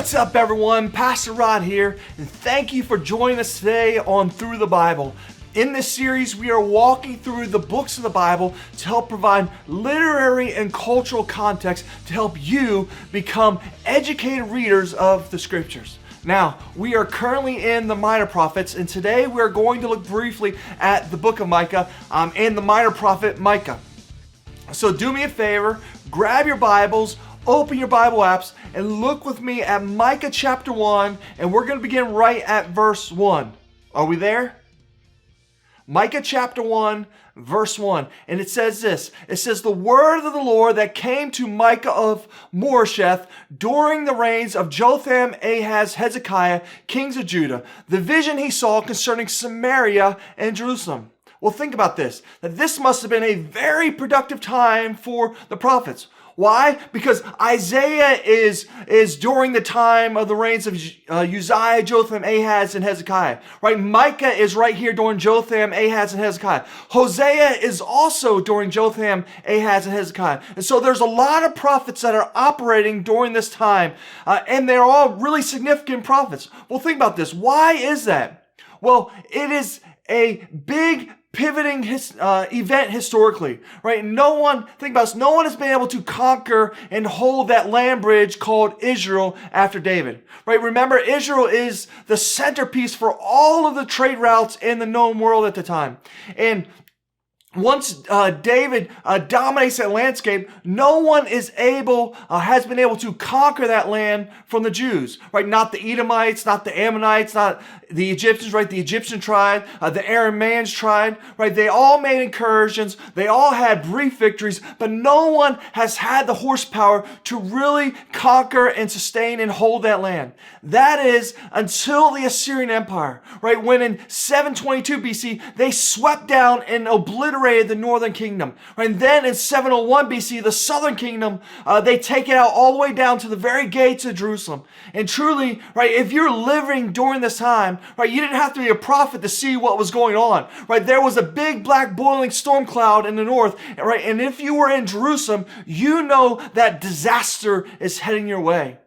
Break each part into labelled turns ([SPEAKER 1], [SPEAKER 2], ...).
[SPEAKER 1] What's up, everyone? Pastor Rod here, and thank you for joining us today on Through the Bible. In this series, we are walking through the books of the Bible to help provide literary and cultural context to help you become educated readers of the Scriptures. Now, we are currently in the Minor Prophets, and today we are going to look briefly at the book of Micah and the minor prophet Micah. So do me a favor, grab your Bibles, open your Bible apps, and look with me at Micah chapter 1, and we're going to begin right at verse 1. Are we there? Micah chapter 1, verse 1. And it says this. It says, "The word of the Lord that came to Micah of Moresheth during the reigns of Jotham, Ahaz, Hezekiah, kings of Judah, the vision he saw concerning Samaria and Jerusalem." Well, think about this, that this must have been a very productive time for the prophets. Why? Because Isaiah is during the time of the reigns of Uzziah, Jotham, Ahaz, and Hezekiah. Right? Micah is right here during Jotham, Ahaz, and Hezekiah. Hosea is also during Jotham, Ahaz, and Hezekiah. And so there's a lot of prophets that are operating during this time, and they're all really significant prophets. Well, think about this. Why is that? Well, it is a big pivoting event historically, right? Think about this, no one has been able to conquer and hold that land bridge called Israel after David, right? Remember, Israel is the centerpiece for all of the trade routes in the known world at the time. And once David dominates that landscape, no one has been able to conquer that land from the Jews, right? Not the Edomites, not the Ammonites, not the Egyptians, right? The Egyptian tribe, the Arameans tribe, right? They all made incursions. They all had brief victories, but no one has had the horsepower to really conquer and sustain and hold that land. That is until the Assyrian Empire, right? When in 722 BC, they swept down and obliterated the northern kingdom. And then in 701 BC, the southern kingdom, they take it out all the way down to the very gates of Jerusalem. And truly, right, if you're living during this time, right, you didn't have to be a prophet to see what was going on. Right, there was a big black boiling storm cloud in the north. Right, and if you were in Jerusalem, you know that disaster is heading your way.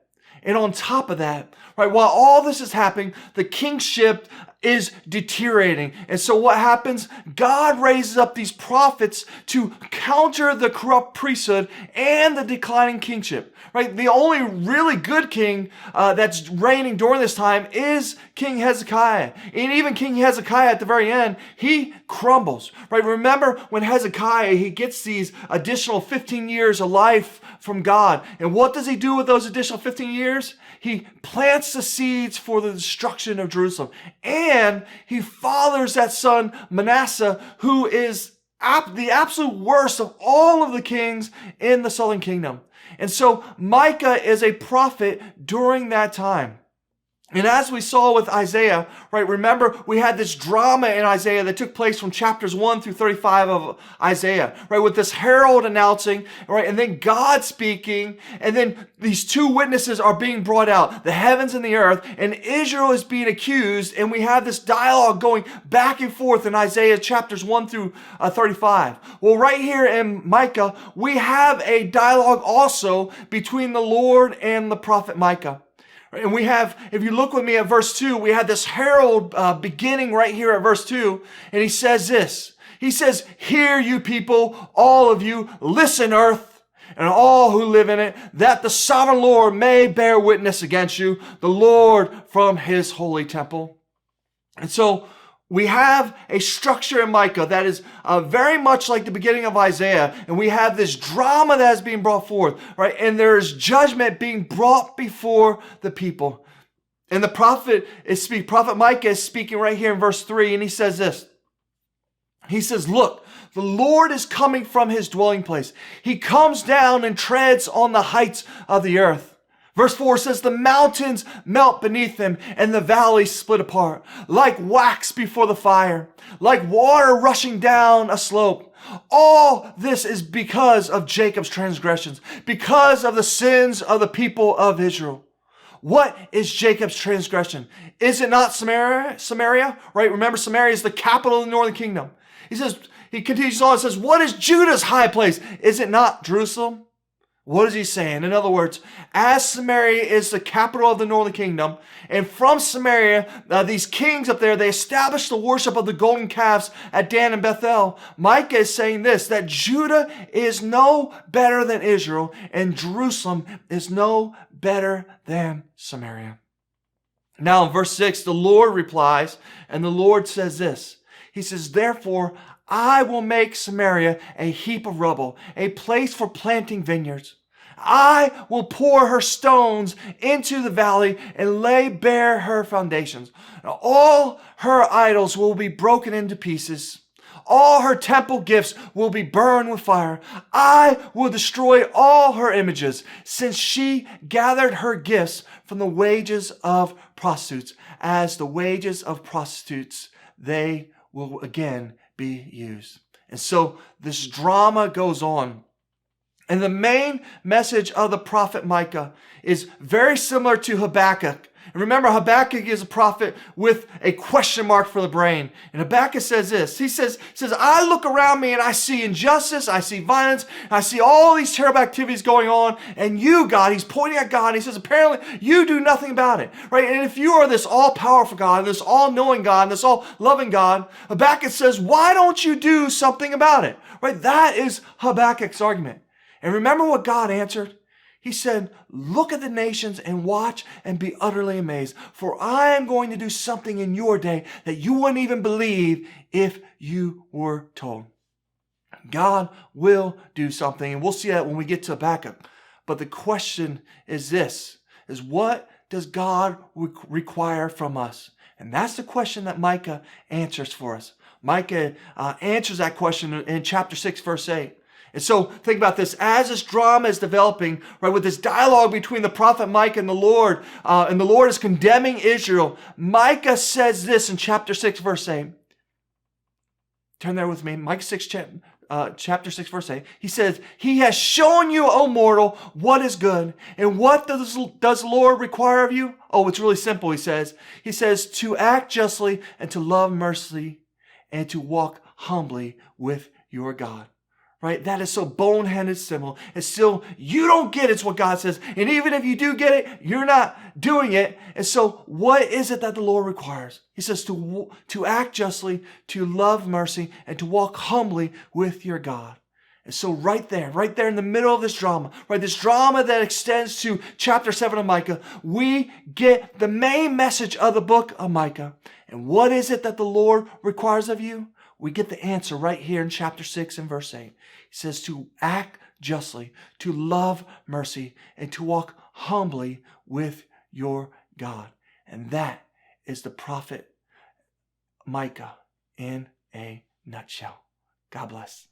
[SPEAKER 1] And on top of that, right, while all this is happening, the kingship is deteriorating. And so what happens? God raises up these prophets to counter the corrupt priesthood and the declining kingship. Right? The only really good king that's reigning during this time is King Hezekiah. And even King Hezekiah at the very end, he crumbles. Right? Remember when Hezekiah, he gets these additional 15 years of life from God. And what does he do with those additional 15 years? He plants the seeds for the destruction of Jerusalem. And he fathers that son Manasseh, who is the absolute worst of all of the kings in the southern kingdom. And so Micah is a prophet during that time. And as we saw with Isaiah, right, remember we had this drama in Isaiah that took place from chapters 1 through 35 of Isaiah, right, with this herald announcing, right, and then God speaking, and then these two witnesses are being brought out, the heavens and the earth, and Israel is being accused, and we have this dialogue going back and forth in Isaiah chapters 1 through 35. Well, right here in Micah, we have a dialogue also between the Lord and the prophet Micah. And we have, if you look with me at verse 2, we have this herald beginning right here at verse 2, and he says this. He says, "Hear you people, all of you, listen earth, and all who live in it, that the sovereign Lord may bear witness against you, the Lord from his holy temple." And so we have a structure in Micah that is very much like the beginning of Isaiah, and we have this drama that is being brought forth, right? And there is judgment being brought before the people. And the prophet Micah is speaking right here in verse 3, and he says this. He says, "Look, the Lord is coming from his dwelling place. He comes down and treads on the heights of the earth." Verse 4 says, "The mountains melt beneath him, and the valleys split apart, like wax before the fire, like water rushing down a slope. All this is because of Jacob's transgressions, because of the sins of the people of Israel." What is Jacob's transgression? Is it not Samaria? Right? Remember, Samaria is the capital of the northern kingdom. He continues on and says, "What is Judah's high place? Is it not Jerusalem?" What is he saying? In other words, as Samaria is the capital of the northern kingdom, and from Samaria, these kings up there, they established the worship of the golden calves at Dan and Bethel. Micah is saying this, that Judah is no better than Israel, and Jerusalem is no better than Samaria. Now in verse 6, the Lord replies, and the Lord says this. He says, therefore, I will make Samaria a heap of rubble, a place for planting vineyards. I will pour her stones into the valley and lay bare her foundations. All her idols will be broken into pieces. All her temple gifts will be burned with fire. I will destroy all her images, since she gathered her gifts from the wages of prostitutes. As the wages of prostitutes, they will again be used. And so this drama goes on. And the main message of the prophet Micah is very similar to Habakkuk. And remember, Habakkuk is a prophet with a question mark for the brain. And Habakkuk says this. He says, I look around me and I see injustice, I see violence, I see all these terrible activities going on. And you, God, he's pointing at God. And he says, apparently you do nothing about it. Right? And if you are this all-powerful God, this all-knowing God, this all-loving God, Habakkuk says, why don't you do something about it? Right? That is Habakkuk's argument. And remember what God answered? He said, look at the nations and watch and be utterly amazed. For I am going to do something in your day that you wouldn't even believe if you were told. God will do something. And we'll see that when we get to Habakkuk. But the question is this, is what does God require from us? And that's the question that Micah answers for us. Micah answers that question in chapter 6, verse 8. And so think about this. As this drama is developing, right, with this dialogue between the prophet Micah and the Lord is condemning Israel, Micah says this in chapter 6, verse 8. Turn there with me. Micah 6, chapter 6, verse 8. He says, he has shown you, O mortal, what is good. And what does the Lord require of you? Oh, it's really simple, he says. He says to act justly and to love mercy and to walk humbly with your God. Right? That is so boneheaded simple. It's still, you don't get it's what God says. And even if you do get it, you're not doing it. And so what is it that the Lord requires? He says to act justly, to love mercy, and to walk humbly with your God. And so right there in the middle of this drama, right, this drama that extends to chapter 7 of Micah, we get the main message of the book of Micah. And what is it that the Lord requires of you? We get the answer right here in chapter 6 and verse 8. He says to act justly, to love mercy, and to walk humbly with your God. And that is the prophet Micah in a nutshell. God bless.